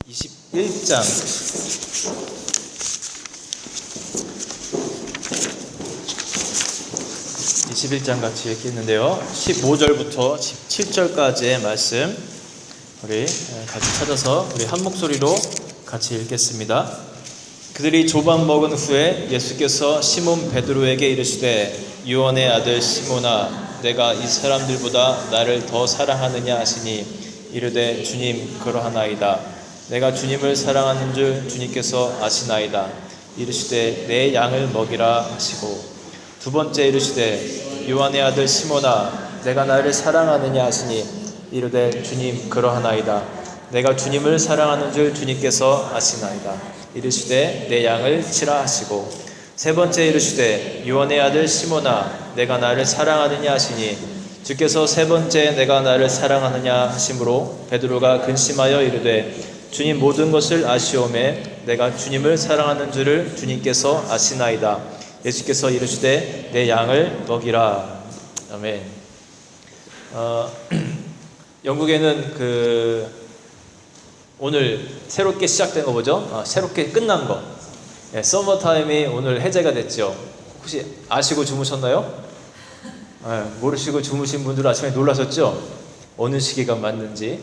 21장 21장 같이 읽겠는데요. 15절부터 17절까지의 말씀 우리 같이 찾아서 우리 한 목소리로 같이 읽겠습니다. 그들이 조반 먹은 후에 예수께서 시몬 베드로에게 이르시되 요한의 아들 시몬아 내가 이 사람들보다 나를 더 사랑하느냐 하시니 이르되 주님 그러하나이다. 내가 주님을 사랑하는 줄 주님께서 아시나이다. 이르시되 내 양을 먹이라 하시고 두 번째 이르시되 요한의 아들 시몬아 내가 나를 사랑하느냐 하시니 이르되 주님 그러하나이다. 내가 주님을 사랑하는 줄 주님께서 아시나이다. 이르시되 내 양을 치라 하시고 세 번째 이르시되 요한의 아들 시몬아 내가 나를 사랑하느냐 하시니 주께서 세 번째 내가 나를 사랑하느냐 하심으로 베드로가 근심하여 이르되 주님 모든 것을 아시오매 내가 주님을 사랑하는 줄을 주님께서 아시나이다. 예수께서 이르시되 내 양을 먹이라. 아멘. 영국에는 오늘 새롭게 시작된 거 보죠? 새롭게 끝난 거. 서머타임이 오늘 해제가 됐죠. 혹시 아시고 주무셨나요? 모르시고 주무신 분들은 아침에 놀라셨죠? 어느 시기가 맞는지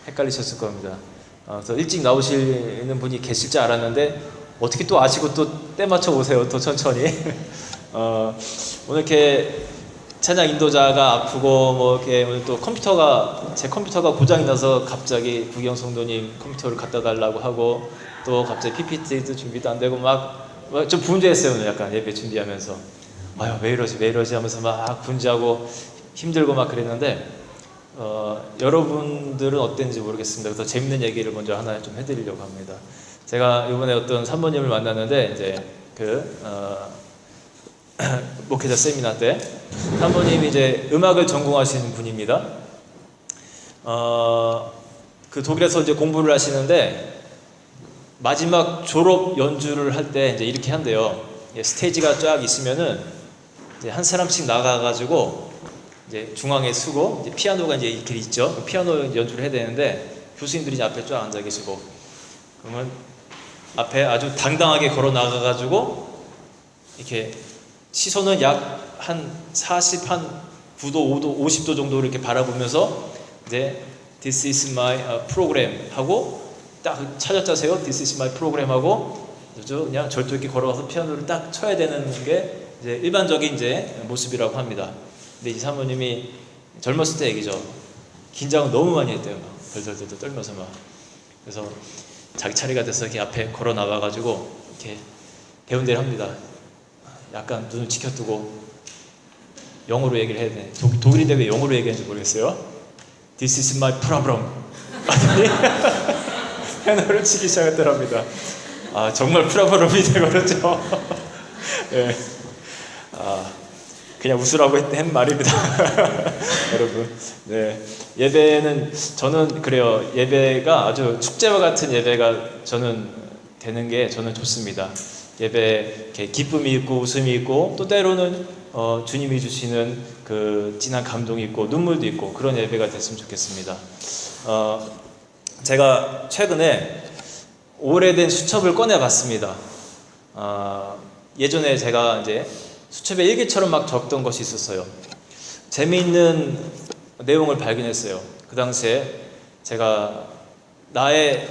헷갈리셨을 겁니다. 그래서 일찍 나오시는 분이 계실 줄 알았는데 어떻게 또 아시고 또 때 맞춰 오세요. 또 천천히. 오늘 이렇게 찬양 인도자가 아프고 이렇게 오늘 또 제 컴퓨터가 고장이 나서 갑자기 구경 성도님 컴퓨터를 갖다 달라고 하고 또 갑자기 PPT도 준비도 안 되고 막 좀 분주했어요. 오늘 약간 예배 준비하면서 왜 이러지 하면서 막 분주하고 힘들고 막 그랬는데 여러분들은 어땠는지 모르겠습니다. 그래서 재밌는 얘기를 먼저 하나 좀 해드리려고 합니다. 제가 이번에 어떤 사모님을 만났는데 이제 목회자 세미나 때 사모님이 이제 음악을 전공하시는 분입니다. 독일에서 이제 공부를 하시는데 마지막 졸업 연주를 할 때 이제 이렇게 한대요. 스테이지가 쫙 있으면은 이제 한 사람씩 나가가지고 이제 중앙에 서고 이제 피아노가 이제 이렇게 있죠. 피아노 연주를 해야 되는데 교수님들이 이제 앞에 쫙 앉아 계시고 그러면 앞에 아주 당당하게 걸어 나가가지고 이렇게 시선은 약 한 9도, 5도, 50도 정도 이렇게 바라보면서 이제 This is my program 하고 딱 찾았자세요. This is my program 하고 그냥 절도 있게 걸어가서 피아노를 딱 쳐야 되는 게 이제 일반적인 이제 모습이라고 합니다. 근데 이 사모님이 젊었을 때 얘기죠. 긴장을 너무 많이 했대요. 덜덜덜 떨면서 막. 그래서 자기 차례가 돼서 이렇게 앞에 걸어 나와가지고 이렇게 배운 대로 합니다. 약간 눈을 치켜두고 영어로 얘기를 해야 되네. 독일인데 왜 영어로 얘기하는지 모르겠어요. This is my problem. 피아노를 치기 시작했더랍니다. 정말 프라브럼이 되거든요. 네. 그냥 웃으라고 한 말입니다. 여러분. 네. 예배는 저는 그래요. 예배가 아주 축제와 같은 예배가 저는 되는 게 저는 좋습니다. 예배 이렇게 기쁨이 있고 웃음이 있고 또 때로는 주님이 주시는 그 진한 감동이 있고 눈물도 있고 그런 예배가 됐으면 좋겠습니다. 제가 최근에 오래된 수첩을 꺼내봤습니다. 예전에 제가 이제 수첩에 일기처럼 막 적던 것이 있었어요. 재미있는 내용을 발견했어요. 그 당시에 제가 나의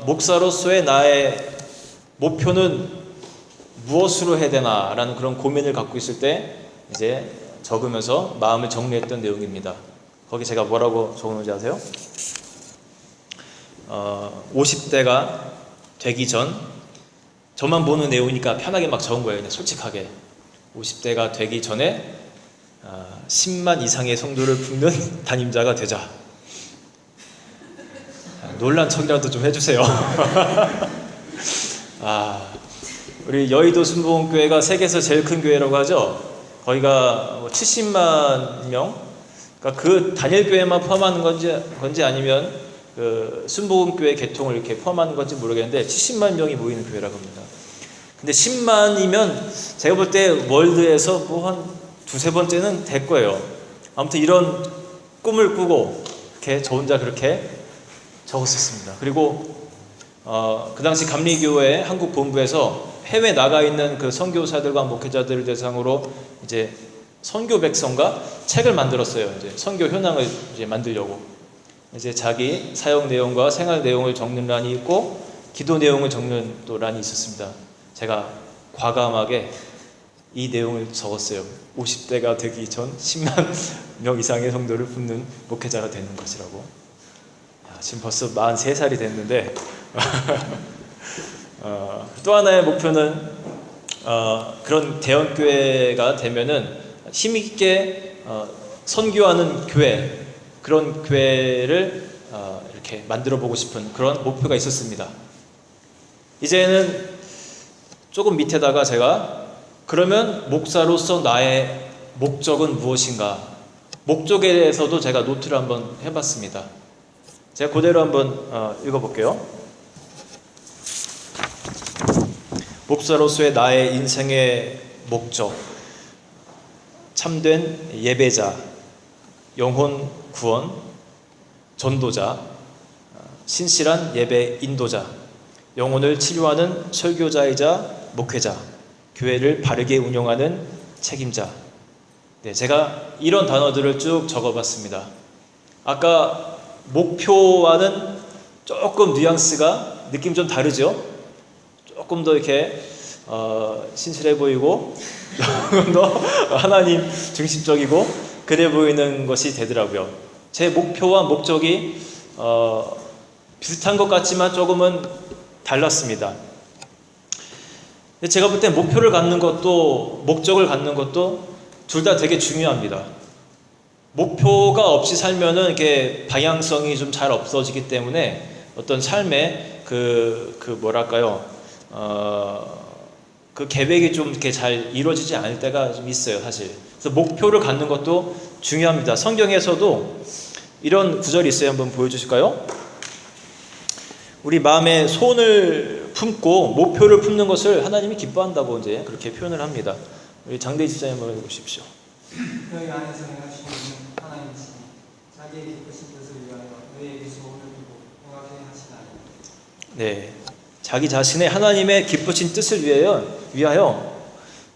목사로서의 나의 목표는 무엇으로 해야 되나라는 그런 고민을 갖고 있을 때 이제 적으면서 마음을 정리했던 내용입니다. 거기 제가 뭐라고 적었는지 아세요? 50대가 되기 전 저만 보는 내용이니까 편하게 막 적은 거예요. 그냥 솔직하게 50대가 되기 전에 10만 이상의 성도를 품는 담임자가 되자. 논란 척이라도 좀 해주세요. 우리 여의도 순복음교회가 세계에서 제일 큰 교회라고 하죠. 거기가 70만 명. 그러니까 그 단일 교회만 포함하는 건지 아니면 그 순복음교회 개통을 이렇게 포함하는 건지 모르겠는데 70만 명이 모이는 교회라고 합니다. 근데 10만이면 제가 볼 때 월드에서 한 두세 번째는 될 거예요. 아무튼 이런 꿈을 꾸고 이렇게 저 혼자 그렇게 적었었습니다. 그리고 그 당시 감리교회 한국 본부에서 해외 나가 있는 그 선교사들과 목회자들을 대상으로 이제 선교 백성과 책을 만들었어요. 이제 선교 현황을 이제 만들려고. 이제 자기 사역 내용과 생활 내용을 적는 란이 있고 기도 내용을 적는 또 란이 있었습니다. 제가 과감하게 이 내용을 적었어요. 50대가 되기 전 10만 명 이상의 성도를 품는 목회자가 되는 것이라고. 지금 벌써 43살이 됐는데 또 하나의 목표는 그런 대형교회가 되면은 힘있게 선교하는 교회, 그런 교회를 이렇게 만들어 보고 싶은 그런 목표가 있었습니다. 이제는 조금 밑에다가 제가 그러면 목사로서 나의 목적은 무엇인가, 목적에 대해서도 제가 노트를 한번 해봤습니다. 제가 그대로 한번 읽어볼게요. 목사로서의 나의 인생의 목적: 참된 예배자, 영혼 구원, 전도자, 신실한 예배 인도자, 영혼을 치료하는 설교자이자 목회자, 교회를 바르게 운영하는 책임자. 네, 제가 이런 단어들을 쭉 적어봤습니다. 아까 목표와는 조금 뉘앙스가 느낌 좀 다르죠? 조금 더 이렇게 신실해 보이고 조금 더 하나님 중심적이고 그래 보이는 것이 되더라고요. 제 목표와 목적이 비슷한 것 같지만 조금은 달랐습니다. 제가 볼 때 목표를 갖는 것도 목적을 갖는 것도 둘 다 되게 중요합니다. 목표가 없이 살면은 이렇게 방향성이 좀 잘 없어지기 때문에 어떤 삶의 뭐랄까요, 그 계획이 좀 이렇게 잘 이루어지지 않을 때가 좀 있어요, 사실. 그래서 목표를 갖는 것도 중요합니다. 성경에서도 이런 구절이 있어요. 한번 보여주실까요? 우리 마음에 소원을 품고 목표를 품는 것을 하나님이 기뻐한다고 이제 그렇게 표현을 합니다. 우리 장대 집사님 한번 해보십시오. 너희 안에서 행하시고 있는 하나님이시니 자기의 기쁘신 뜻을 위하여 너희에게 소원을 두고 행하게 하시나니. 네, 자기 자신의 하나님의 기쁘신 뜻을 위하여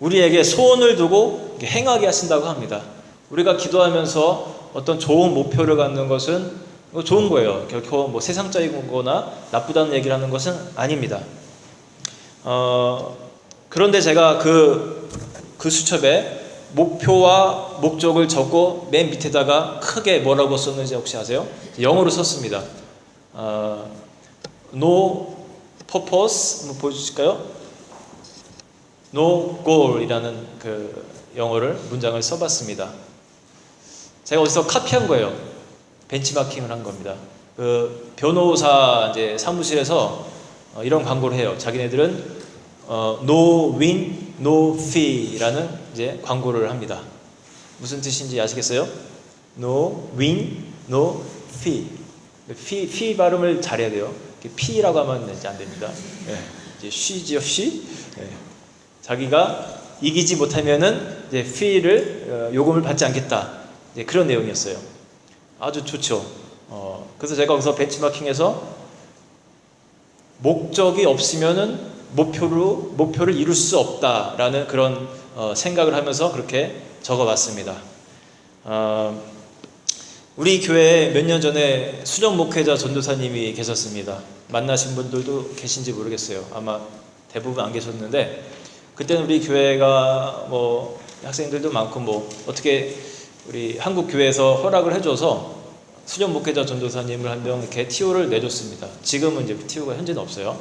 우리에게 소원을 두고 행하게 하신다고 합니다. 우리가 기도하면서 어떤 좋은 목표를 갖는 것은 좋은 거예요. 결코 뭐 세상적인 거나 나쁘다는 얘기를 하는 것은 아닙니다. 그런데 제가 그 수첩에 목표와 목적을 적고 맨 밑에다가 크게 뭐라고 썼는지 혹시 아세요? 영어로 썼습니다. No purpose, 한번 보여주실까요? No goal이라는 그 영어를 문장을 써봤습니다. 제가 어디서 카피한 거예요. 벤치마킹을 한 겁니다. 그 변호사 이제 사무실에서 이런 광고를 해요. 자기네들은 no win, no fee라는 이제 광고를 합니다. 무슨 뜻인지 아시겠어요? No win, no fee. fee 발음을 잘해야 돼요. P라고 하면 이제 안 됩니다. 네. 이제 she지요, she. 네. 자기가 이기지 못하면은 이제 fee를 요금을 받지 않겠다. 이제 그런 내용이었어요. 아주 좋죠. 그래서 제가 거기서 벤치마킹해서 목적이 없으면은 목표를 이룰 수 없다라는 그런 생각을 하면서 그렇게 적어봤습니다. 우리 교회에 몇 년 전에 수정 목회자 전도사님이 계셨습니다. 만나신 분들도 계신지 모르겠어요. 아마 대부분 안 계셨는데 그때는 우리 교회가 뭐 학생들도 많고 뭐 어떻게 우리 한국 교회에서 허락을 해줘서 수정 목회자 전도사님을 한 명 이렇게 TO를 내줬습니다. 지금은 이제 TO가 현재는 없어요.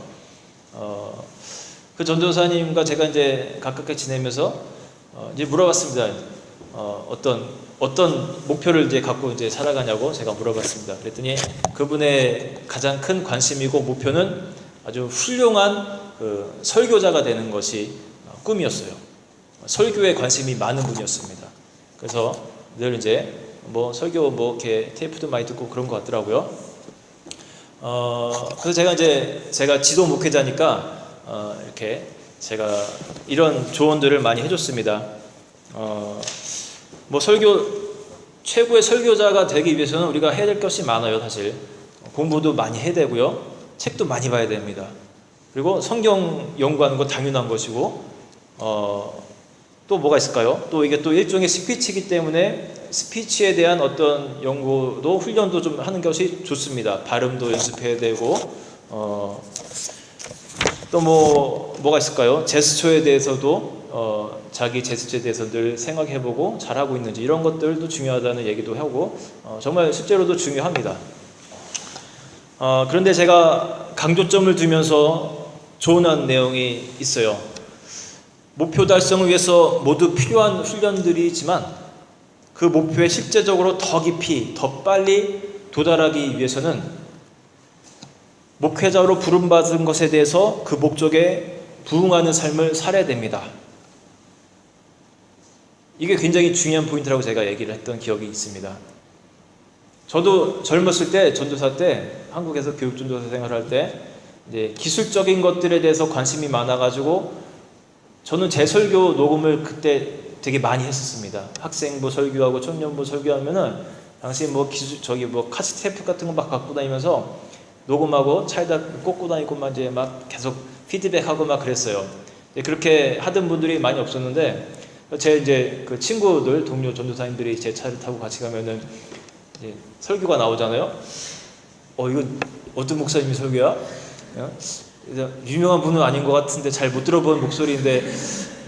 그 전도사님과 제가 이제 가깝게 지내면서 이제 물어봤습니다. 어떤 목표를 이제 갖고 이제 살아가냐고 제가 물어봤습니다. 그랬더니 그분의 가장 큰 관심이고 목표는 아주 훌륭한 그 설교자가 되는 것이 꿈이었어요. 설교에 관심이 많은 분이었습니다. 그래서 늘 이제 뭐 설교 뭐 이렇게 테이프도 많이 듣고 그런 것 같더라고요. 그래서 제가 지도 목회자니까 이렇게 제가 이런 조언들을 많이 해줬습니다. 뭐 최고의 설교자가 되기 위해서는 우리가 해야 될 것이 많아요. 사실 공부도 많이 해야 되고요. 책도 많이 봐야 됩니다. 그리고 성경 연구하는 거 당연한 것이고, 또 뭐가 있을까요? 또 이게 또 일종의 스피치이기 때문에 스피치에 대한 어떤 연구도 훈련도 좀 하는 것이 좋습니다. 발음도 연습해야 되고, 또 뭐가 있을까요? 제스처에 대해서도 자기 제스처에 대해서 늘 생각해보고 잘하고 있는지 이런 것들도 중요하다는 얘기도 하고, 정말 실제로도 중요합니다. 그런데 제가 강조점을 두면서 조언한 내용이 있어요. 목표 달성을 위해서 모두 필요한 훈련들이지만 그 목표에 실제적으로 더 깊이, 더 빨리 도달하기 위해서는 목회자로 부름받은 것에 대해서 그 목적에 부응하는 삶을 살아야 됩니다. 이게 굉장히 중요한 포인트라고 제가 얘기를 했던 기억이 있습니다. 저도 젊었을 때, 전도사 때, 한국에서 교육전도사 생활할 때 이제 기술적인 것들에 대해서 관심이 많아가지고 저는 제 설교 녹음을 그때 되게 많이 했었습니다. 학생부 설교하고 청년부 설교하면은 당시 카세트 같은 거 막 갖고 다니면서 녹음하고 차에다 꽂고 다니고 막 이제 막 계속 피드백하고 막 그랬어요. 그렇게 하던 분들이 많이 없었는데 제 이제 그 친구들, 동료 전도사님들이 제 차를 타고 같이 가면은 이제 설교가 나오잖아요. 이거 어떤 목사님이 설교야? 유명한 분은 아닌 것 같은데 잘 못 들어본 목소리인데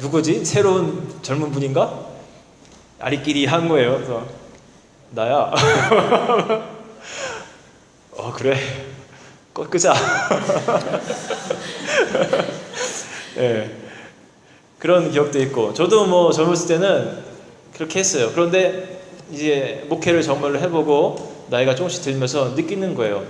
누구지? 새로운 젊은 분인가? 아리끼리 한 거예요. 그래서 나야. 그래. 끄자. 네. 그런 기억도 있고, 저도 젊었을 때는 그렇게 했어요. 그런데 이제 목회를 정말로 해보고 나이가 조금씩 들면서 느끼는 거예요.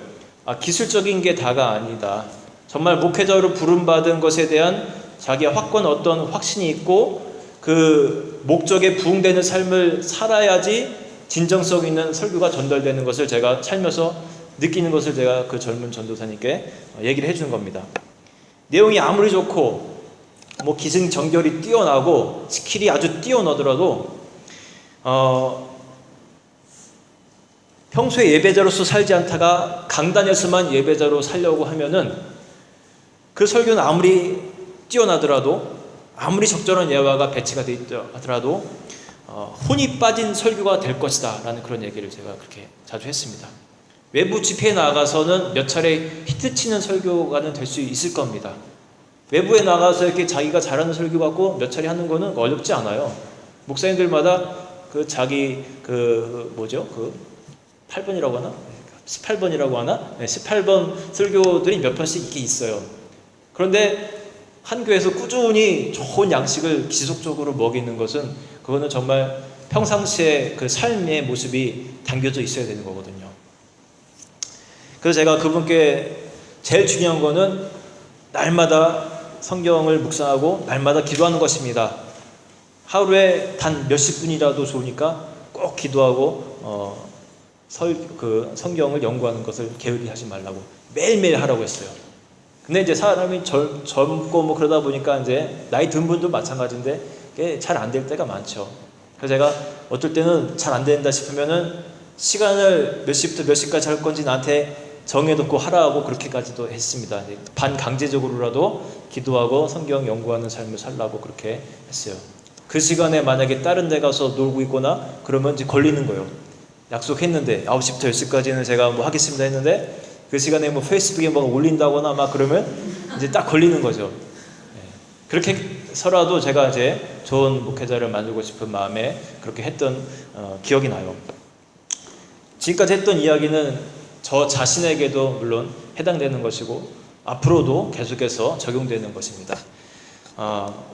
기술적인 게 다가 아니다. 정말 목회자로 부름받은 것에 대한 자기의 어떤 확신이 있고 그 목적에 부응되는 삶을 살아야지 진정성 있는 설교가 전달되는 것을 제가 살면서 느끼는 것을 제가 그 젊은 전도사님께 얘기를 해주는 겁니다. 내용이 아무리 좋고 기승전결이 뛰어나고 스킬이 아주 뛰어나더라도 평소에 예배자로서 살지 않다가 강단에서만 예배자로 살려고 하면은 그 설교는 아무리 뛰어나더라도 아무리 적절한 예화가 배치가 되어 있다 하더라도 혼이 빠진 설교가 될 것이다 라는 그런 얘기를 제가 그렇게 자주 했습니다. 외부 집회에 나가서는 몇 차례 히트치는 설교가는 될 수 있을 겁니다. 외부에 나가서 이렇게 자기가 잘하는 설교 갖고 몇 차례 하는 거는 어렵지 않아요. 목사님들마다 자기 8번이라고 하나? 18번이라고 하나? 18번 설교들이 몇 번씩 있긴 있어요. 그런데 한 교회에서 꾸준히 좋은 양식을 지속적으로 먹이는 것은 그거는 정말 평상시에 그 삶의 모습이 담겨져 있어야 되는 거거든요. 그래서 제가 그분께 제일 중요한 거는 날마다 성경을 묵상하고 날마다 기도하는 것입니다. 하루에 단 몇십 분이라도 좋으니까 꼭 기도하고 성경을 연구하는 것을 게을리 하지 말라고 매일매일 하라고 했어요. 근데 이제 사람이 젊고 그러다 보니까 이제 나이 든 분도 마찬가지인데 이게 잘 안 될 때가 많죠. 그래서 제가 어떨 때는 잘 안 된다 싶으면은 시간을 몇 시부터 몇 시까지 할 건지 나한테 정해놓고 하라고 그렇게까지도 했습니다. 반강제적으로라도 기도하고 성경 연구하는 삶을 살라고 그렇게 했어요. 그 시간에 만약에 다른 데 가서 놀고 있거나 그러면 이제 걸리는 거예요. 약속했는데 9시부터 10시까지는 제가 하겠습니다 했는데 그 시간에 페이스북에 올린다거나 그러면 이제 딱 걸리는 거죠. 그렇게 해서라도 제가 이제 좋은 목회자를 만들고 싶은 마음에 그렇게 했던 기억이 나요. 지금까지 했던 이야기는 저 자신에게도 물론 해당되는 것이고 앞으로도 계속해서 적용되는 것입니다.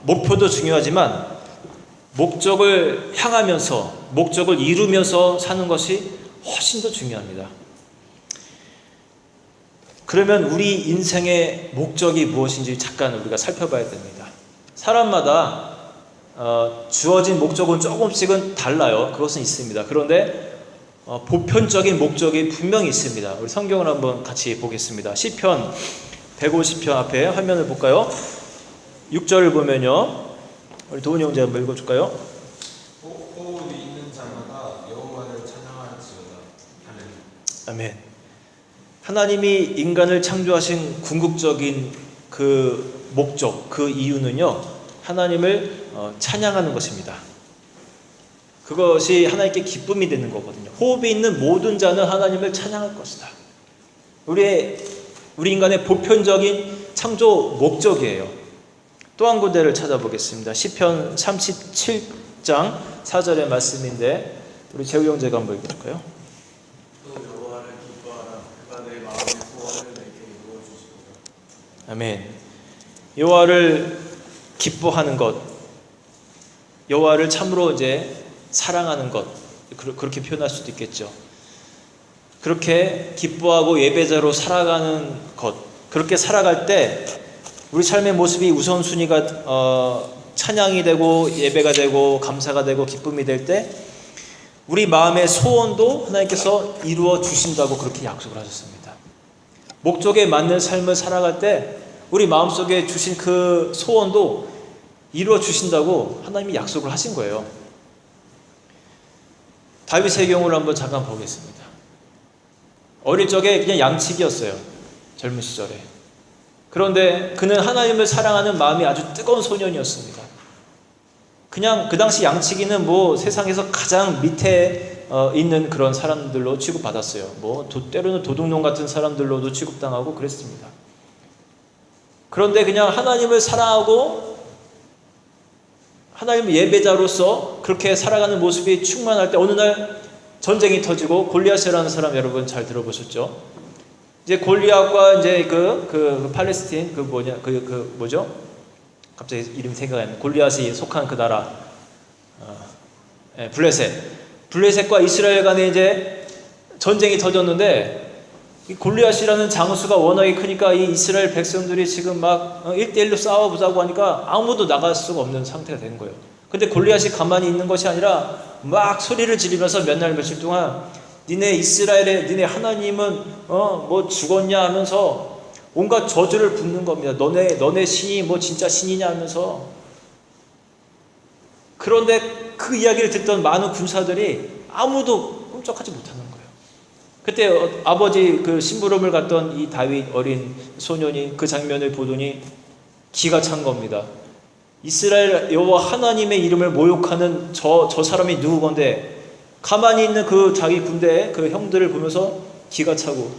목표도 중요하지만 목적을 향하면서 목적을 이루면서 사는 것이 훨씬 더 중요합니다. 그러면 우리 인생의 목적이 무엇인지 잠깐 우리가 살펴봐야 됩니다. 사람마다 주어진 목적은 조금씩은 달라요. 그것은 있습니다. 그런데 보편적인 목적이 분명히 있습니다. 우리 성경을 한번 같이 보겠습니다. 시편 150편 앞에 화면을 볼까요? 6절을 보면요. 우리 도훈이 형제 한번 읽어줄까요? 호흡이 있는 자마다 여호와를 찬양할지어다. 할렐루야. 아멘. 하나님이 인간을 창조하신 궁극적인 그 목적, 그 이유는요, 하나님을 찬양하는 것입니다. 그것이 하나님께 기쁨이 되는 거거든요. 호흡이 있는 모든 자는 하나님을 찬양할 것이다. 우리 인간의 보편적인 창조 목적이에요. 또 한 군데를 찾아보겠습니다. 시편 37장 4절의 말씀인데 우리 재우 형제가 한번 읽어볼까요? 또 여호와를 기뻐하라. 그가 내 마음의 소원을 내게 이루어 주시도다. 아멘. 여호와를 기뻐하는 것, 여호와를 참으로 이제 사랑하는 것, 그렇게 표현할 수도 있겠죠. 그렇게 기뻐하고 예배자로 살아가는 것, 그렇게 살아갈 때 우리 삶의 모습이 우선순위가 찬양이 되고 예배가 되고 감사가 되고 기쁨이 될 때 우리 마음의 소원도 하나님께서 이루어 주신다고 그렇게 약속을 하셨습니다. 목적에 맞는 삶을 살아갈 때 우리 마음속에 주신 그 소원도 이루어 주신다고 하나님이 약속을 하신 거예요. 다윗의 경우를 한번 잠깐 보겠습니다. 어릴 적에 그냥 양치기였어요. 젊은 시절에. 그런데 그는 하나님을 사랑하는 마음이 아주 뜨거운 소년이었습니다. 그냥 그 당시 양치기는 뭐 세상에서 가장 밑에 있는 그런 사람들로 취급받았어요. 뭐 때로는 도둑놈 같은 사람들로도 취급당하고 그랬습니다. 그런데 그냥 하나님을 사랑하고 하나님의 예배자로서 그렇게 살아가는 모습이 충만할 때 어느 날 전쟁이 터지고 골리앗이라는 사람 여러분 잘 들어보셨죠? 이제 골리앗과 이제 그 팔레스틴 뭐죠? 갑자기 이름이 생각이 안 나요. 골리앗이 속한 그 나라 블레셋과 이스라엘 간에 이제 전쟁이 터졌는데 이 골리앗이라는 장수가 워낙에 크니까 이 이스라엘 백성들이 지금 막 1대1로 싸워보자고 하니까 아무도 나갈 수가 없는 상태가 된 거예요. 근데 골리앗이 가만히 있는 것이 아니라 막 소리를 지르면서 몇 날 며칠 동안 니네 이스라엘의 니네 하나님은 뭐 죽었냐 하면서 온갖 저주를 붓는 겁니다. 너네 신이 뭐 진짜 신이냐 하면서. 그런데 그 이야기를 듣던 많은 군사들이 아무도 꼼짝하지 못하는 거예요. 그때 아버지 그 심부름을 갔던 이 다윗 어린 소년이 그 장면을 보더니 기가 찬 겁니다. 이스라엘 여호와 하나님의 이름을 모욕하는 저 사람이 누구건데 가만히 있는 그 자기 군대의 그 형들을 보면서 기가 차고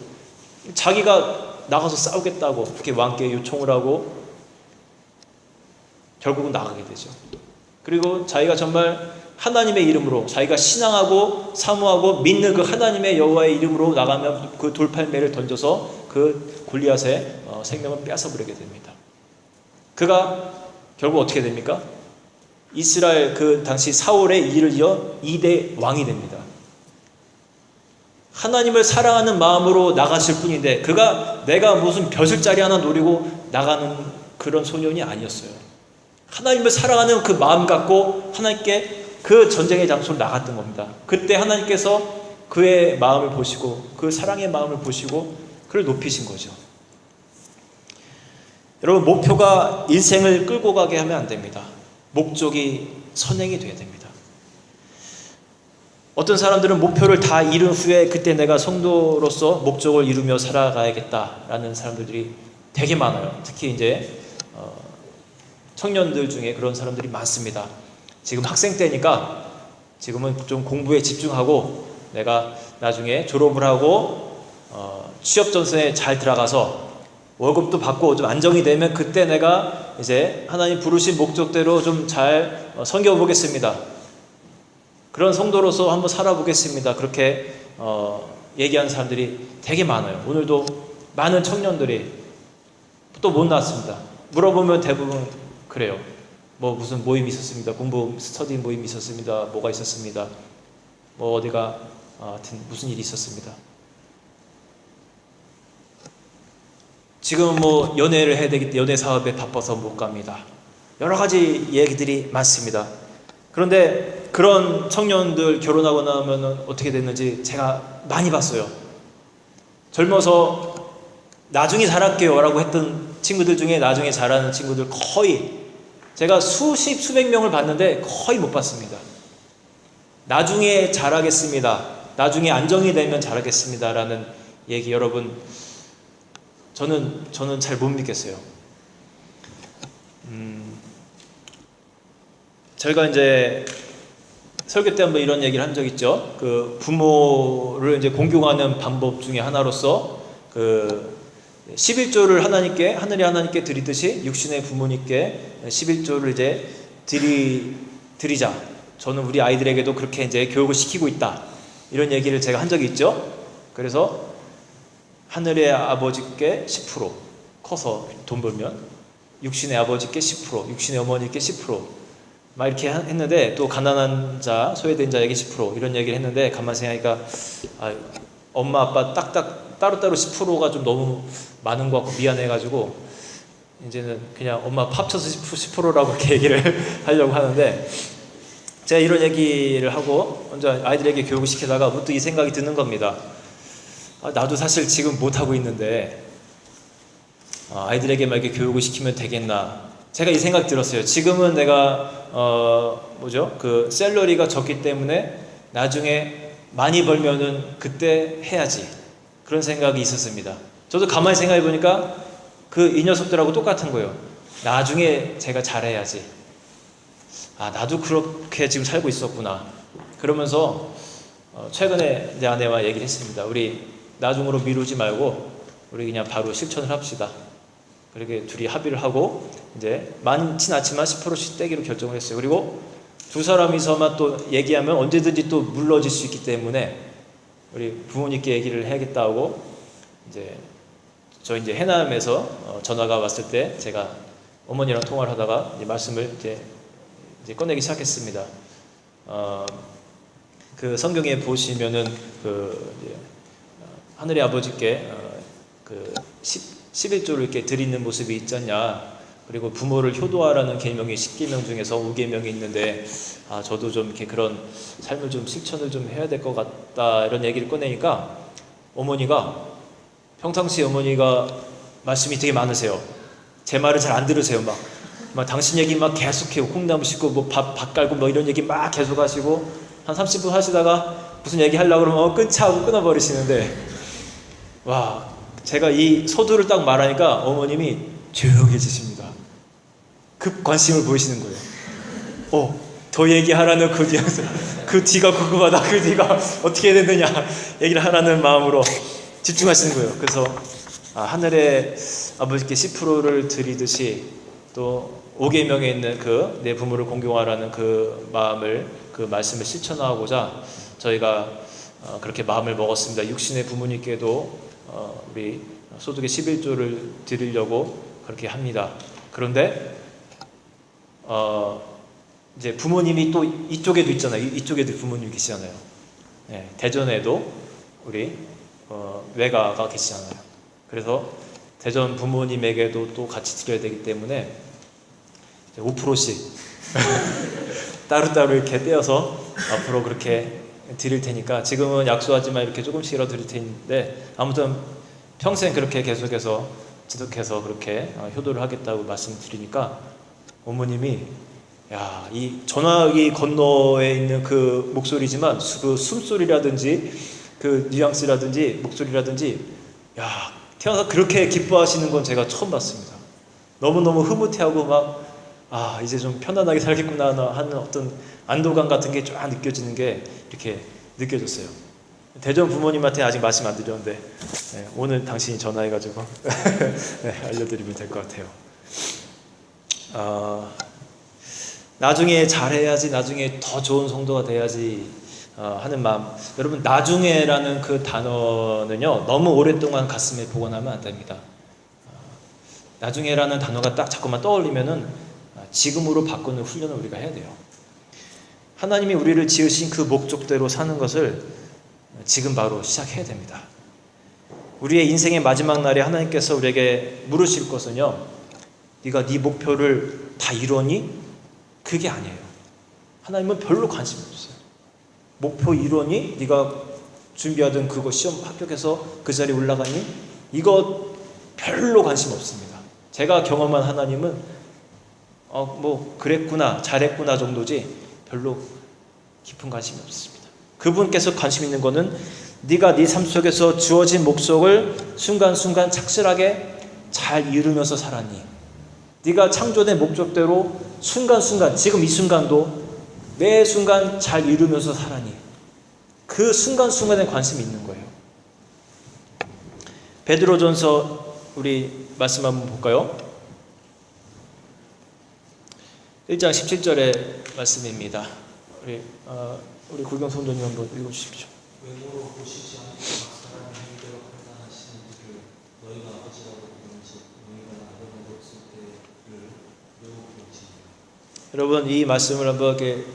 자기가 나가서 싸우겠다고 그렇게 왕께 요청을 하고 결국은 나가게 되죠. 그리고 자기가 정말 하나님의 이름으로 자기가 신앙하고 사모하고 믿는 그 하나님의 여호와의 이름으로 나가면 그 돌팔매를 던져서 그 골리앗의 생명을 뺏어버리게 됩니다. 그가 결국 어떻게 됩니까? 이스라엘 그 당시 사울의 일을 이어 2대 왕이 됩니다. 하나님을 사랑하는 마음으로 나갔을 뿐인데 그가 내가 무슨 벼슬자리 하나 노리고 나가는 그런 소년이 아니었어요. 하나님을 사랑하는 그 마음 갖고 하나님께 그 전쟁의 장소로 나갔던 겁니다. 그때 하나님께서 그의 마음을 보시고 그 사랑의 마음을 보시고 그를 높이신 거죠. 여러분, 목표가 인생을 끌고 가게 하면 안 됩니다. 목적이 선행이 돼야 됩니다. 어떤 사람들은 목표를 다 이룬 후에 그때 내가 성도로서 목적을 이루며 살아가야겠다라는 사람들이 되게 많아요. 특히 이제 청년들 중에 그런 사람들이 많습니다. 지금 학생 때니까 지금은 좀 공부에 집중하고 내가 나중에 졸업을 하고 취업 전선에 잘 들어가서 월급도 받고 좀 안정이 되면 그때 내가 이제 하나님 부르신 목적대로 좀 잘 섬겨보겠습니다. 그런 성도로서 한번 살아보겠습니다. 그렇게 얘기하는 사람들이 되게 많아요. 오늘도 많은 청년들이 또 못 나왔습니다. 물어보면 대부분 그래요. 뭐 무슨 모임이 있었습니다. 공부 스터디 모임이 있었습니다. 뭐가 있었습니다. 뭐 어디가 하여튼 무슨 일이 있었습니다. 지금 뭐 연애를 해야 되기 때문에 연애 사업에 바빠서 못 갑니다. 여러 가지 얘기들이 많습니다. 그런데 그런 청년들 결혼하고 나면 어떻게 됐는지 제가 많이 봤어요. 젊어서 나중에 잘할게요 라고 했던 친구들 중에 나중에 잘하는 친구들 거의 제가 수백 명을 봤는데 거의 못 봤습니다. 나중에 잘하겠습니다. 나중에 안정이 되면 잘하겠습니다 라는 얘기 여러분 저는 잘 못 믿겠어요. 저희가 이제 설교 때 한번 이런 얘기를 한 적 있죠. 그 부모를 이제 공경하는 방법 중에 하나로서 그 11조를 하늘이 하나님께 드리듯이 육신의 부모님께 11조를 이제 드리자. 저는 우리 아이들에게도 그렇게 이제 교육을 시키고 있다. 이런 얘기를 제가 한 적이 있죠. 그래서 하늘의 아버지께 10%, 커서 돈 벌면 육신의 아버지께 10%, 육신의 어머니께 10%, 막 이렇게 했는데, 또 가난한 자, 소외된 자에게 10% 이런 얘기를 했는데, 가만히 생각하니까 엄마 아빠 딱딱 따로따로 10%가 좀 너무 많은 것 같고 미안해가지고 이제는 그냥 엄마 아빠 합쳐서 10%라고 이렇게 얘기를 하려고 하는데, 제가 이런 얘기를 하고 먼저 아이들에게 교육을 시키다가 문득 이 생각이 드는 겁니다. 나도 사실 지금 못하고 있는데 아이들에게 막 이렇게 교육을 시키면 되겠나. 제가 이 생각 들었어요. 지금은 내가 그 샐러리가 적기 때문에 나중에 많이 벌면은 그때 해야지, 그런 생각이 있었습니다. 저도 가만히 생각해 보니까 이 녀석들하고 똑같은 거예요. 나중에 제가 잘해야지. 나도 그렇게 지금 살고 있었구나. 그러면서 최근에 내 아내와 얘기를 했습니다. 우리 나중으로 미루지 말고 우리 그냥 바로 실천을 합시다. 그렇게 둘이 합의를 하고 이제 많진 않지만 10%씩 떼기로 결정을 했어요. 그리고 두 사람이서만 또 얘기하면 언제든지 또 물러질 수 있기 때문에 우리 부모님께 얘기를 해야겠다고 이제 저 이제 해남에서 전화가 왔을 때 제가 어머니랑 통화를 하다가 이제 말씀을 이제 꺼내기 시작했습니다. 그 성경에 보시면은 하늘의 아버지께 11조를 이렇게 드리는 모습이 있지 않냐. 그리고 부모를 효도하라는 계명이 10계명 중에서 5계명이 있는데 저도 좀 이렇게 그런 삶을 좀 실천을 좀 해야 될 것 같다, 이런 얘기를 꺼내니까 어머니가, 평상시 어머니가 말씀이 되게 많으세요. 제 말을 잘 안 들으세요. 막 당신 얘기 막 계속해요. 콩나물 씻고 뭐 밥 깔고 뭐 이런 얘기 막 계속 하시고 한 30분 하시다가 무슨 얘기 하려고 그러면 끊자고 끊어버리시는데, 와, 제가 이 서두를 딱 말하니까 어머님이 조용해지십니다. 급 관심을 보이시는 거예요. 더 얘기하라는 그 뒤가 궁금하다. 그 뒤가 어떻게 됐느냐 얘기를 하라는 마음으로 집중하시는 거예요. 그래서 하늘의 아버지께 10%를 드리듯이 또 5계명에 있는 내 부모를 공경하라는 그 말씀을 실천하고자 저희가 그렇게 마음을 먹었습니다. 육신의 부모님께도 우리 소득의 11조를 드리려고 그렇게 합니다. 그런데 이제 부모님이 또 이쪽에도 있잖아요. 이쪽에도 부모님이 계시잖아요. 네, 대전에도 우리 외가가 계시잖아요. 그래서 대전 부모님에게도 또 같이 드려야 되기 때문에 5%씩 따로따로 이렇게 떼어서 앞으로 그렇게 드릴 테니까, 지금은 약속하지만 이렇게 조금씩이라도 드릴 텐데, 아무튼 평생 그렇게 계속해서 지속해서 그렇게 효도를 하겠다고 말씀드리니까 어머님이, 이 전화기 건너에 있는 그 목소리지만 그 숨소리라든지 그 뉘앙스라든지 목소리라든지, 태어나서 그렇게 기뻐하시는 건 제가 처음 봤습니다. 너무너무 흐뭇해하고 막 이제 좀 편안하게 살겠구나 하는 어떤 안도감 같은 게 쫙 느껴지는 게 이렇게 느껴졌어요. 대전 부모님한테 아직 말씀 안 드렸는데 오늘 당신이 전화해가지고 알려드리면 될 것 같아요. 나중에 잘해야지, 나중에 더 좋은 성도가 돼야지 하는 마음. 여러분, 나중에라는 그 단어는요, 너무 오랫동안 가슴에 복원하면 안 됩니다. 나중에라는 단어가 딱 자꾸만 떠올리면은 지금으로 바꾸는 훈련을 우리가 해야 돼요. 하나님이 우리를 지으신 그 목적대로 사는 것을 지금 바로 시작해야 됩니다. 우리의 인생의 마지막 날에 하나님께서 우리에게 물으실 것은요, 네가 네 목표를 다 이루었니? 그게 아니에요. 하나님은 별로 관심이 없어요. 목표 이루었니? 네가 준비하던 그거 시험 합격해서 그 자리에 올라가니? 이거 별로 관심 없습니다. 제가 경험한 하나님은 그랬구나, 잘했구나 정도지 별로 깊은 관심이 없습니다. 그분께서 관심 있는 거는 네가 네 삶 속에서 주어진 목적을 순간순간 착실하게 잘 이루면서 살았니? 네가 창조된 목적대로 순간순간, 지금 이 순간도 매 순간 잘 이루면서 살았니? 그 순간순간에 관심이 있는 거예요. 베드로전서 우리 말씀 한번 볼까요? 1장 17절의 말씀입니다. 우리 구경 성도님 한번 읽어주십시오. 외모로 보시지 않고 사람의 행위대로 판단하시는 이를 너희가 아버지라고 부르는지 너희가 아버지라고 했을 때를 매우 부르지. 여러분 이 말씀을 한번 이렇게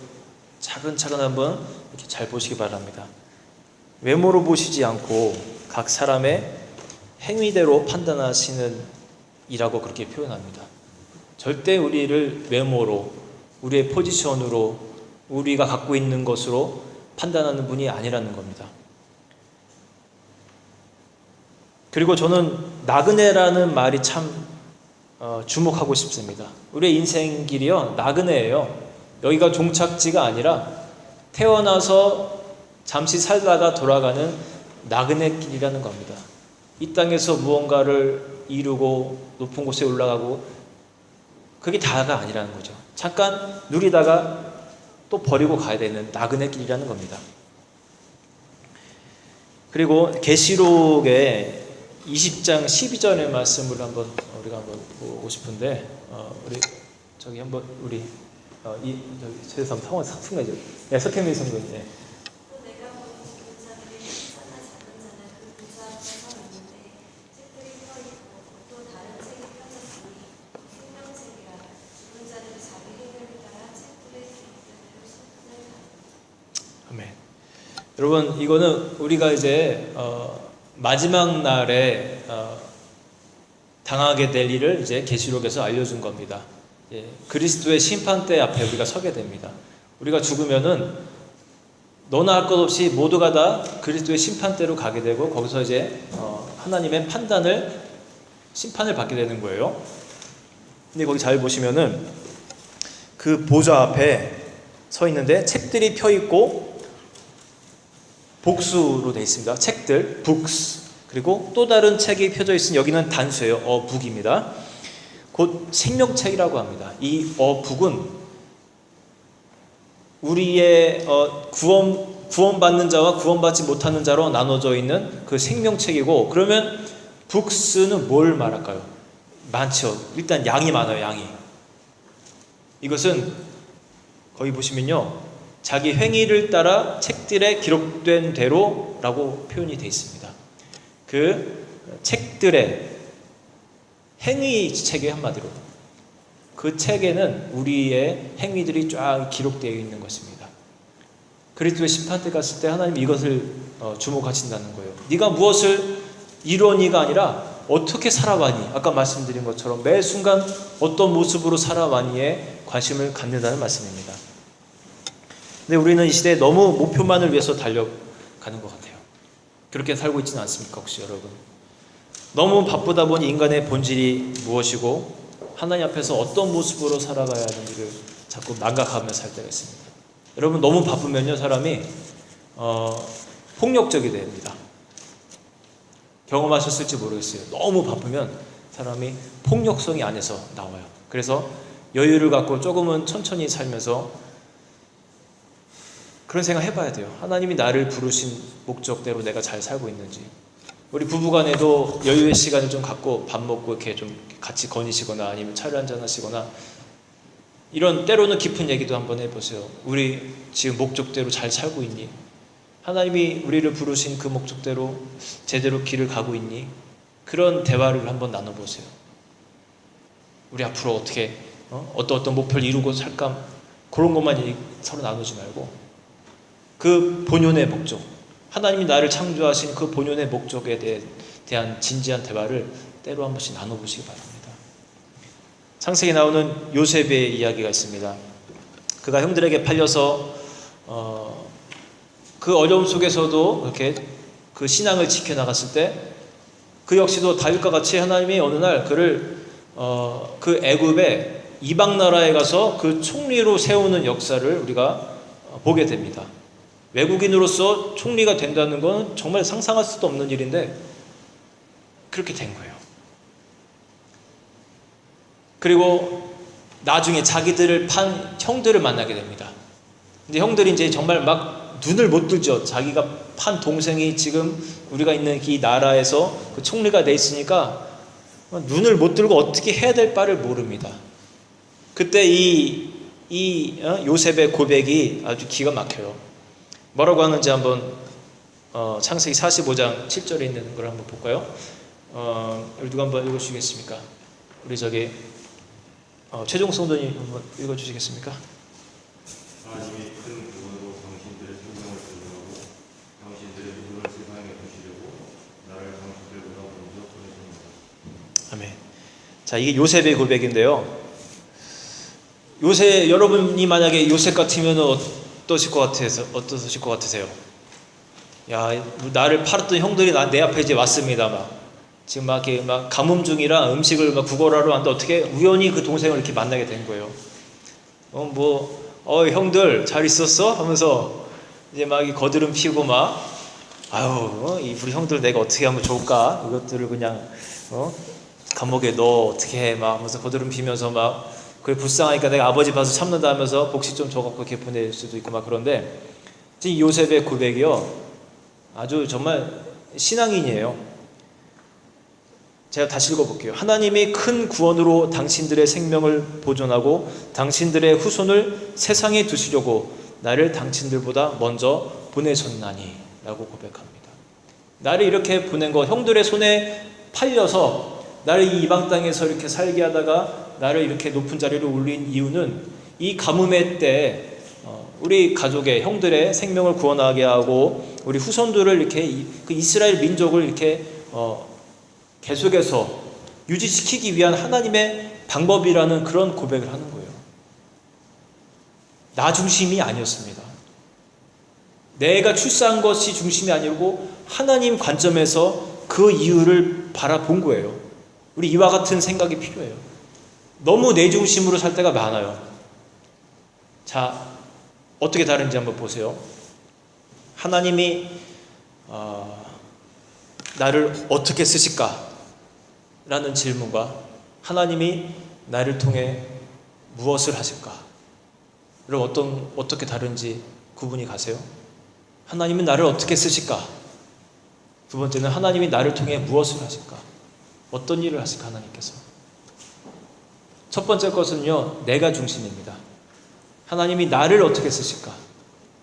차근차근 한번 이렇게 잘 보시기 바랍니다. 외모로 보시지 않고 각 사람의 행위대로 판단하시는 이라고 그렇게 표현합니다. 절대 우리를 외모로, 우리의 포지션으로, 우리가 갖고 있는 것으로 판단하는 분이 아니라는 겁니다. 그리고 저는 나그네라는 말이 참 주목하고 싶습니다. 우리의 인생 길이요 나그네예요. 여기가 종착지가 아니라 태어나서 잠시 살다가 돌아가는 나그네 길이라는 겁니다. 이 땅에서 무언가를 이루고 높은 곳에 올라가고 그게 다가 아니라는 거죠. 잠깐 누리다가 또 버리고 가야 되는 나그네 길이라는 겁니다. 그리고 계시록의 20장 12절의 말씀을 우리가 한번 보고 싶은데 우리 저기 한번 우리 이 저기 세상 상황 상승하죠. 네, 석현민 선생님. 네. 내가 보는 군사들이 크거나 작은 자는 그 군사 앞에 서 있는데 책들이 펴 있고 또 다른 책이 펴졌으니 생명책이라 죽은 자는 자기 행위를 따라 책들의 기록대로 심판을 받는다. 아멘. 여러분 이거는 우리가 이제 마지막 날에 당하게 될 일을 이제 계시록에서 알려준 겁니다. 예, 그리스도의 심판대 앞에 우리가 서게 됩니다. 우리가 죽으면은 너나 할 것 없이 모두가 다 그리스도의 심판대로 가게 되고 거기서 이제 하나님의 심판을 받게 되는 거예요. 근데 거기 잘 보시면은 그 보좌 앞에 서 있는데 책들이 펴 있고 복수로 되어 있습니다. 책들, books. 그리고 또 다른 책이 펴져 있으니 여기는 단수예요. book입니다. 곧 생명책이라고 합니다. 이 book은 우리의 구원받는 자와 구원받지 못하는 자로 나눠져 있는 그 생명책이고, 그러면 books는 뭘 말할까요? 많죠. 일단 양이 많아요. 양이. 이것은 거기 보시면요, 자기 행위를 따라 책들에 기록된 대로라고 표현이 되어 있습니다. 그 책들의 행위 책의 한마디로 그 책에는 우리의 행위들이 쫙 기록되어 있는 것입니다. 그리스도의 심판대 갔을 때 하나님 이것을 주목하신다는 거예요. 네가 무엇을 이루었니가 아니라 어떻게 살아왔니? 아까 말씀드린 것처럼 매 순간 어떤 모습으로 살아왔니에 관심을 갖는다는 말씀입니다. 근데 우리는 이 시대에 너무 목표만을 위해서 달려가는 것 같아요. 그렇게 살고 있지는 않습니까 혹시 여러분? 너무 바쁘다 보니 인간의 본질이 무엇이고 하나님 앞에서 어떤 모습으로 살아가야 하는지를 자꾸 망각하며 살 때가 있습니다. 여러분 너무 바쁘면요 사람이 폭력적이 됩니다. 경험하셨을지 모르겠어요. 너무 바쁘면 사람이 폭력성이 안에서 나와요. 그래서 여유를 갖고 조금은 천천히 살면서 그런 생각 해봐야 돼요. 하나님이 나를 부르신 목적대로 내가 잘 살고 있는지. 우리 부부간에도 여유의 시간을 좀 갖고 밥 먹고 이렇게 좀 같이 거니시거나 아니면 차를 한잔 하시거나 이런 때로는 깊은 얘기도 한번 해보세요. 우리 지금 목적대로 잘 살고 있니? 하나님이 우리를 부르신 그 목적대로 제대로 길을 가고 있니? 그런 대화를 한번 나눠보세요. 우리 앞으로 어떻게 어떤 목표를 이루고 살까? 그런 것만 서로 나누지 말고 그 본연의 목적, 하나님이 나를 창조하신 그 본연의 목적에 대한 진지한 대화를 때로 한 번씩 나눠보시기 바랍니다. 창세기에 나오는 요셉의 이야기가 있습니다. 그가 형들에게 팔려서 그 어려움 속에서도 그렇게 그 신앙을 지켜나갔을 때 그 역시도 다윗과 같이 하나님이 어느 날 그를 그 애굽의 이방 나라에 가서 그 총리로 세우는 역사를 우리가 보게 됩니다. 외국인으로서 총리가 된다는 건 정말 상상할 수도 없는 일인데 그렇게 된 거예요. 그리고 나중에 자기들을 판 형들을 만나게 됩니다. 근데 형들이 이제 정말 막 눈을 못 뜨죠. 자기가 판 동생이 지금 우리가 있는 이 나라에서 그 총리가 돼 있으니까 눈을 못 들고 어떻게 해야 될 바를 모릅니다. 그때 요셉의 고백이 아주 기가 막혀요. 뭐라고 하는지 한번 창세기 45장 7절에 있는 걸 한번 볼까요? 우리 누가 한번 읽어주시겠습니까? 우리 저기 최종 성도님 한번 읽어주시겠습니까? 하나님이 큰 구원으로 당신들의 생명을 보존하고 당신들의 눈을 세상에 보시려고 나를 당신들보다 먼저 보내줍니다. 아멘. 자, 이게 요셉의 고백인데요. 여러분이 만약에 요셉 같으면 어떠실 것 같으세요? 야, 나를 팔았던 형들이 내 앞에 이제 왔습니다. 지금 막 가뭄 중이라 음식을 막 구걸하러 왔는데 어떻게 우연히 그 동생을 이렇게 만나게 된 거예요. 형들 잘 있었어? 하면서 이제 막 거드름 피우고 막 우리 형들 내가 어떻게 하면 좋을까? 이것들을 그냥 감옥에 넣어 어떻게 해? 막 하면서 거드름 피면서 막 그게 불쌍하니까 내가 아버지 봐서 참는다 하면서 복식 좀 줘갖고 이렇게 보낼 수도 있고 막 그런데 이 요셉의 고백이요 아주 정말 신앙인이에요. 제가 다시 읽어볼게요. 하나님이 큰 구원으로 당신들의 생명을 보존하고 당신들의 후손을 세상에 두시려고 나를 당신들보다 먼저 보내셨나니 라고 고백합니다. 나를 이렇게 보낸 거 형들의 손에 팔려서 나를 이 이방 땅에서 이렇게 살게 하다가 나를 이렇게 높은 자리로 올린 이유는 이 가뭄의 때 우리 가족의 형들의 생명을 구원하게 하고 우리 후손들을 이렇게 그 이스라엘 민족을 이렇게 계속해서 유지시키기 위한 하나님의 방법이라는 그런 고백을 하는 거예요. 나 중심이 아니었습니다. 내가 출세한 것이 중심이 아니고 하나님 관점에서 그 이유를 바라본 거예요. 우리 이와 같은 생각이 필요해요. 너무 내 중심으로 살 때가 많아요. 자, 어떻게 다른지 한번 보세요. 하나님이 나를 어떻게 쓰실까? 라는 질문과 하나님이 나를 통해 무엇을 하실까? 를 어떻게 다른지 구분이 가세요? 하나님은 나를 어떻게 쓰실까? 두 번째는 하나님이 나를 통해 무엇을 하실까? 어떤 일을 하실까 하나님께서? 첫 번째 것은요, 내가 중심입니다. 하나님이 나를 어떻게 쓰실까?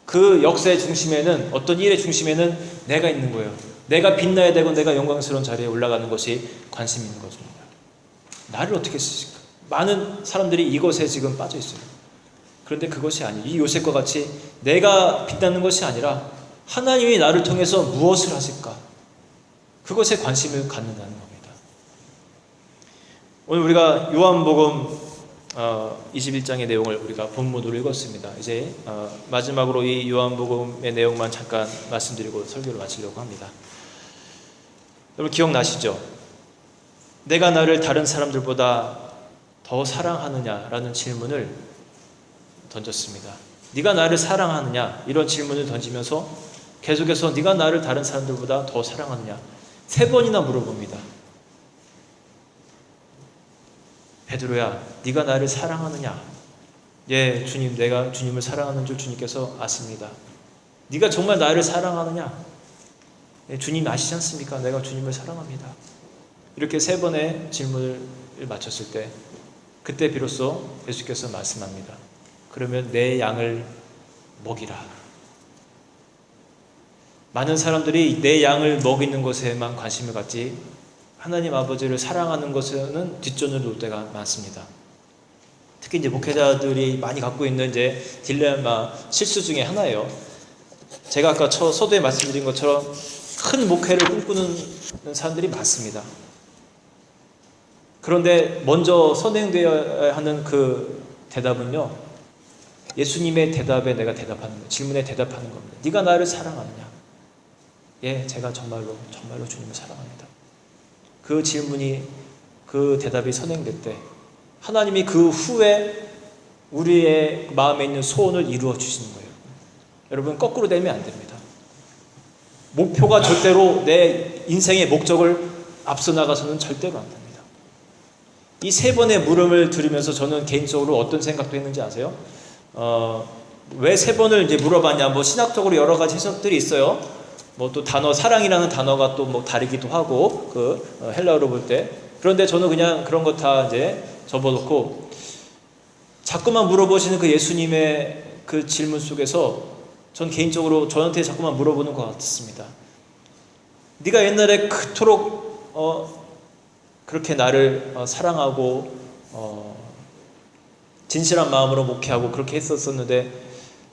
그 역사의 중심에는, 어떤 일의 중심에는 내가 있는 거예요. 내가 빛나야 되고 내가 영광스러운 자리에 올라가는 것이 관심 있는 것입니다. 나를 어떻게 쓰실까? 많은 사람들이 이것에 지금 빠져 있어요. 그런데 그것이 아니에요. 이 요셉과 같이 내가 빛나는 것이 아니라 하나님이 나를 통해서 무엇을 하실까? 그것에 관심을 갖는다는 겁니다. 오늘 우리가 요한복음 21장의 내용을 우리가 본문으로 읽었습니다. 이제 마지막으로 이 요한복음의 내용만 잠깐 말씀드리고 설교를 마치려고 합니다. 여러분 기억나시죠? 내가 나를 다른 사람들보다 더 사랑하느냐라는 질문을 던졌습니다. 네가 나를 사랑하느냐? 이런 질문을 던지면서 계속해서 네가 나를 다른 사람들보다 더 사랑하느냐? 3번이나 물어봅니다. 베드로야, 네가 나를 사랑하느냐? 예, 주님, 내가 주님을 사랑하는 줄 주님께서 아십니다. 네가 정말 나를 사랑하느냐? 예, 주님 아시지 않습니까? 내가 주님을 사랑합니다. 이렇게 3번의 질문을 마쳤을 때 그때 비로소 예수께서 말씀합니다. 그러면 내 양을 먹이라. 많은 사람들이 내 양을 먹이는 것에만 관심을 갖지 하나님 아버지를 사랑하는 것에는 뒷전을 놓을 때가 많습니다. 특히 이제 목회자들이 많이 갖고 있는 이제 딜레마, 실수 중에 하나예요. 제가 아까 서두에 말씀드린 것처럼 큰 목회를 꿈꾸는 사람들이 많습니다. 그런데 먼저 선행되어야 하는 그 대답은요, 예수님의 대답에 내가 대답하는 거예요. 질문에 대답하는 겁니다. 네가 나를 사랑하느냐? 예, 제가 정말로 주님을 사랑합니다. 그 질문이, 그 대답이 선행될 때 하나님이 그 후에 우리의 마음에 있는 소원을 이루어 주시는 거예요. 여러분 거꾸로 되면 안 됩니다. 목표가 절대로 내 인생의 목적을 앞서 나가서는 절대로 안 됩니다. 이 세 번의 물음을 들으면서 저는 개인적으로 어떤 생각도 했는지 아세요? 왜 세 번을 이제 물어봤냐? 뭐 신학적으로 여러 가지 해석들이 있어요. 뭐 또 단어 사랑이라는 단어가 또 뭐 다르기도 하고 그 헬라어로 볼 때. 그런데 저는 그냥 그런 거 다 이제 접어놓고 자꾸만 물어보시는 그 예수님의 그 질문 속에서 전 개인적으로 저한테 자꾸만 물어보는 것 같습니다. 네가 옛날에 그토록 그렇게 나를 사랑하고 진실한 마음으로 목회하고 그렇게 했었는데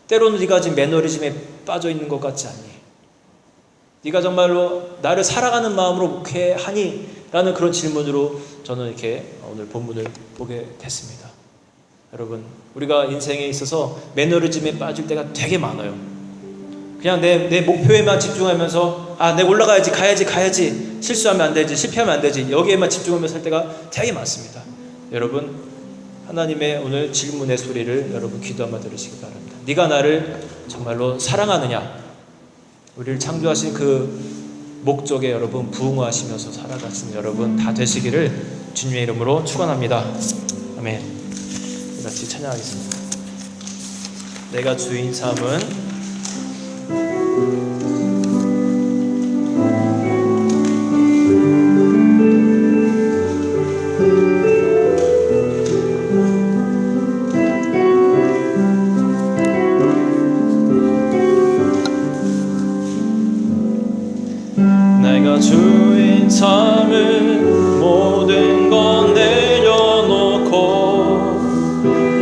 때로는 네가 지금 매너리즘에 빠져 있는 것 같지 않니? 네가 정말로 나를 사랑하는 마음으로 목회하니? 라는 그런 질문으로 저는 이렇게 오늘 본문을 보게 됐습니다. 여러분, 우리가 인생에 있어서 매너리즘에 빠질 때가 되게 많아요. 그냥 내 목표에만 집중하면서 내가 올라가야지, 가야지, 실수하면 안 되지, 실패하면 안 되지, 여기에만 집중하면서 살 때가 되게 많습니다. 여러분, 하나님의 오늘 질문의 소리를 여러분 귀도 한번 들으시기 바랍니다. 네가 나를 정말로 사랑하느냐? 우리를 창조하신 그 목적에 여러분 부응하시면서 살아가시는 여러분 다 되시기를 주님의 이름으로 축원합니다. 아멘. 같이 찬양하겠습니다. 내가 주인 삼은 내가 주인 삼은 모든 건 내려놓고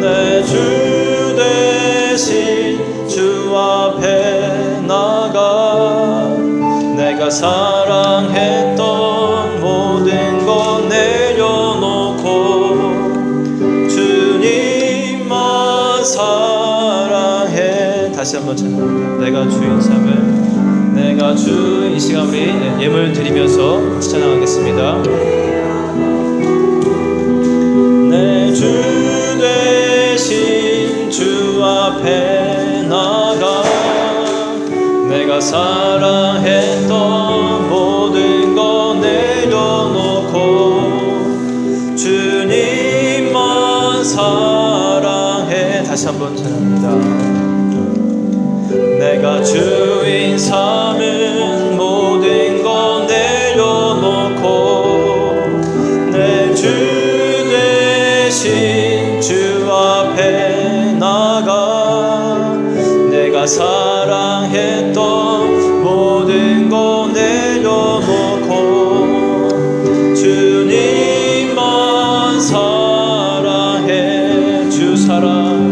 내 주 대신 주 앞에 나가 내가 사랑했던 모든 건 내려놓고 주님만 사랑해. 다시 한번 찬양합니다. 내가 주인 삼은 내가 주. 이 시간 우리 예물 드리면서 같이 찬양하겠습니다. 내 주 대신 주 앞에 나가 내가 사랑했던 모든 거 내려놓고 주님만 사랑해. 다시 한번 찬양합니다. 내가 주인 삼은 모든 건 내려놓고 내 주 대신 주 앞에 나가 내가 사랑했던 모든 건 내려놓고 주님만 사랑해. 주 사랑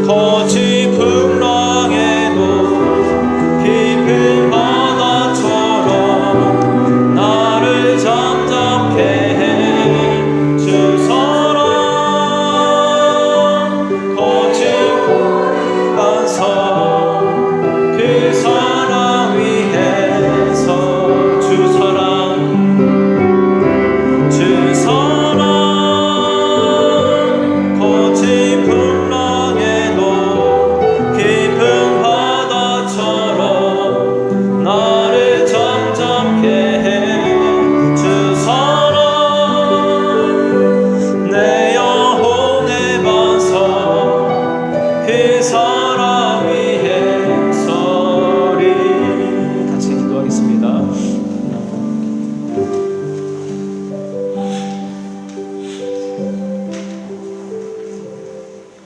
거친 풍랑에도 깊은 바다처럼 나를 잠잠케 해. 주 사랑 거친 풍랑에서 그 사랑 위에서 주 사랑 거친 풍랑에도 깊은 바다처럼 나를 잠잠케 해. 주 사랑 내 영혼의 반석 그 사랑 위에 서리. 같이 기도하겠습니다.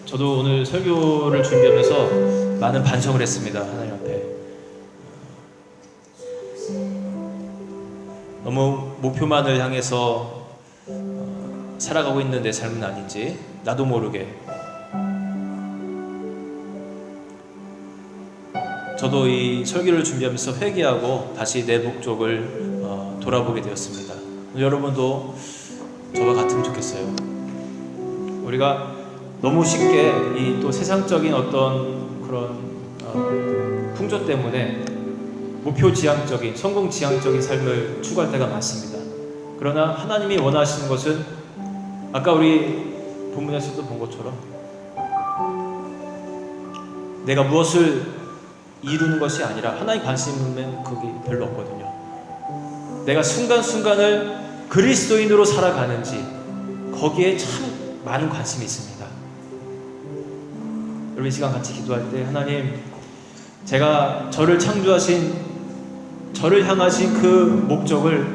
저도 오늘 설교를 준비하면서 많은 반성을 했습니다. 하나님 앞에 너무 목표만을 향해서 살아가고 있는 내 삶은 아닌지 나도 모르게 저도 이 설교를 준비하면서 회개하고 다시 내 목적을 돌아보게 되었습니다. 여러분도 저와 같으면 좋겠어요. 우리가 너무 쉽게 이 또 세상적인 어떤 그런 풍조 때문에 목표 지향적인, 성공 지향적인 삶을 추구할 때가 많습니다. 그러나 하나님이 원하시는 것은 아까 우리 본문에서도 본 것처럼 내가 무엇을 이루는 것이 아니라 하나님 관심은 거기 별로 없거든요. 내가 순간순간을 그리스도인으로 살아가는지 거기에 참 많은 관심이 있습니다. 여러분 이 시간 같이 기도할 때 하나님, 제가 저를 창조하신, 저를 향하신 그 목적을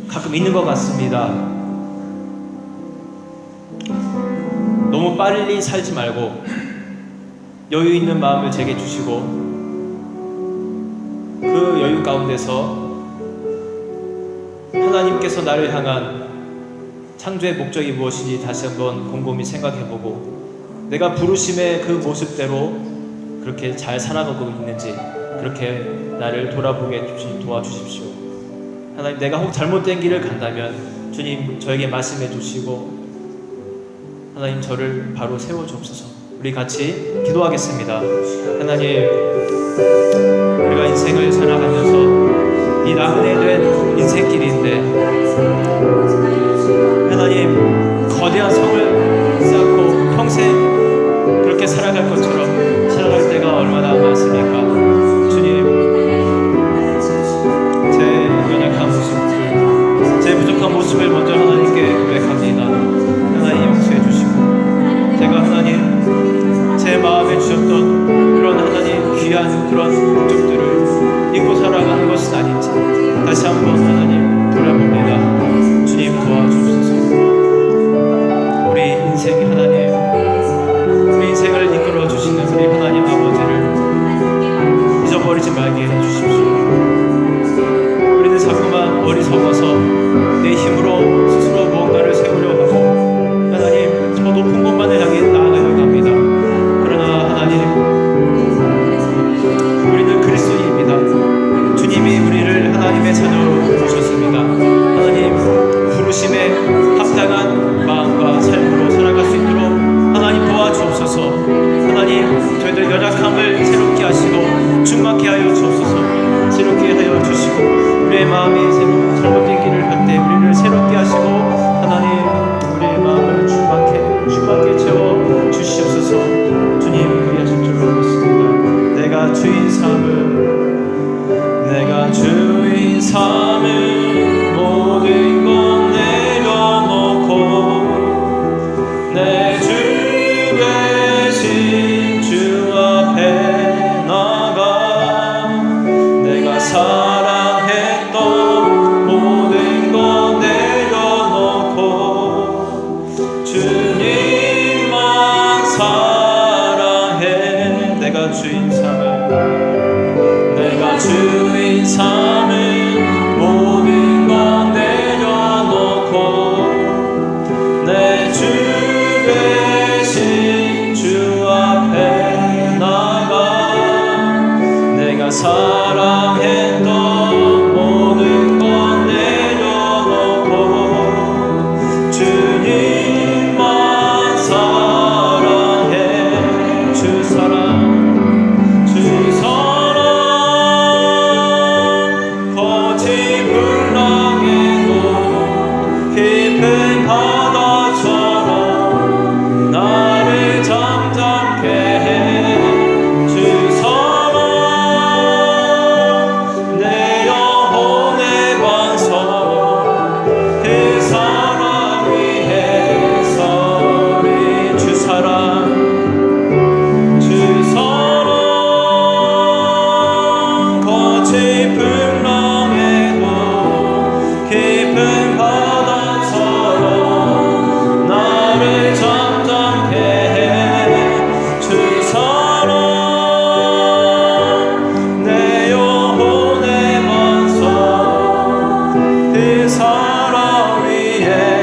가끔 잊는 것 같습니다. 너무 빨리 살지 말고 여유 있는 마음을 제게 주시고 그 여유 가운데서 하나님께서 나를 향한 창조의 목적이 무엇인지 다시 한번 곰곰이 생각해보고 내가 부르심의 그 모습대로 그렇게 잘 살아가고 있는지 그렇게 나를 돌아보게 도와주십시오. 하나님, 내가 혹 잘못된 길을 간다면 주님 저에게 말씀해 주시고 하나님 저를 바로 세워주옵소서. 우리 같이 기도하겠습니다. 하나님, 우리가 인생을 살아가면서 이 나그네된 인생길인데 하나님, 거대한 성을 쌓고 평생 그렇게 살아갈 것처럼 살아갈 때가 얼마나 많습니까? 주님, 제 연약한 모습, 제 부족한 모습을 먼저 하나님께 고백합니다. 하나님 용서해 주시고 제가 하나님 제 마음에 주셨던 그런 하나님 귀한 그런 목적들을 잊고 살아가는 것은 아닌지 다시 한번 하나님 돌아봅니다. 주님 도와주옵소서. 우리 인생 하나님, 우리 인생을 이끌어 주시는 우리 하나님 아버지를 잊어버리지 말게 해주십시오. 우리는 자꾸만 어리석어서 내 힘으로 스스로 무언가를 세우려 하고 하나님 저 높은 곳만을 향해 나아가려고 합니다. 그러나 하나님, 우리는 그리스도인입니다. 주님이 우리를 하나님의 자녀로 부르셨습니다. 하나님 부르심에 합당한 마음과 삶으로 살아갈 수 있도록 하나님 도와주옵소서. 하나님 저희들 연약함을 새롭게 하시고 충만케 하여 주옵소서. 새롭게 하여 주시고 우리의 마음이 잘못된 길을 갈 때 우리를 새롭게 하시고 하나님 우리의 마음을 충만케 채워 주시옵소서. 주님 그리하실 줄로 믿습니다. 내가 주인 삼을 모든 것 내려놓고 내 주 대신 주 앞에 나가 내가 사랑했던 모든 것 내려놓고 주님만 사랑해. 내가 주인 삼을 모든 것 내려놓고 내 주 대신 주 앞에 나가 내가 사랑했던 모든 것 내려놓고 주님만 사랑해. 주 사랑 거친 풍랑에도 깊은 바다처럼 나를 잠잠케 해. 주 사랑 내 영혼의 반석 그 사랑 위에 서리. 주 사랑 거친 풍랑에도 깊은 바다처럼 나를 잠잠케 해. 주 사랑 내 영혼의 반석 그 사랑 위에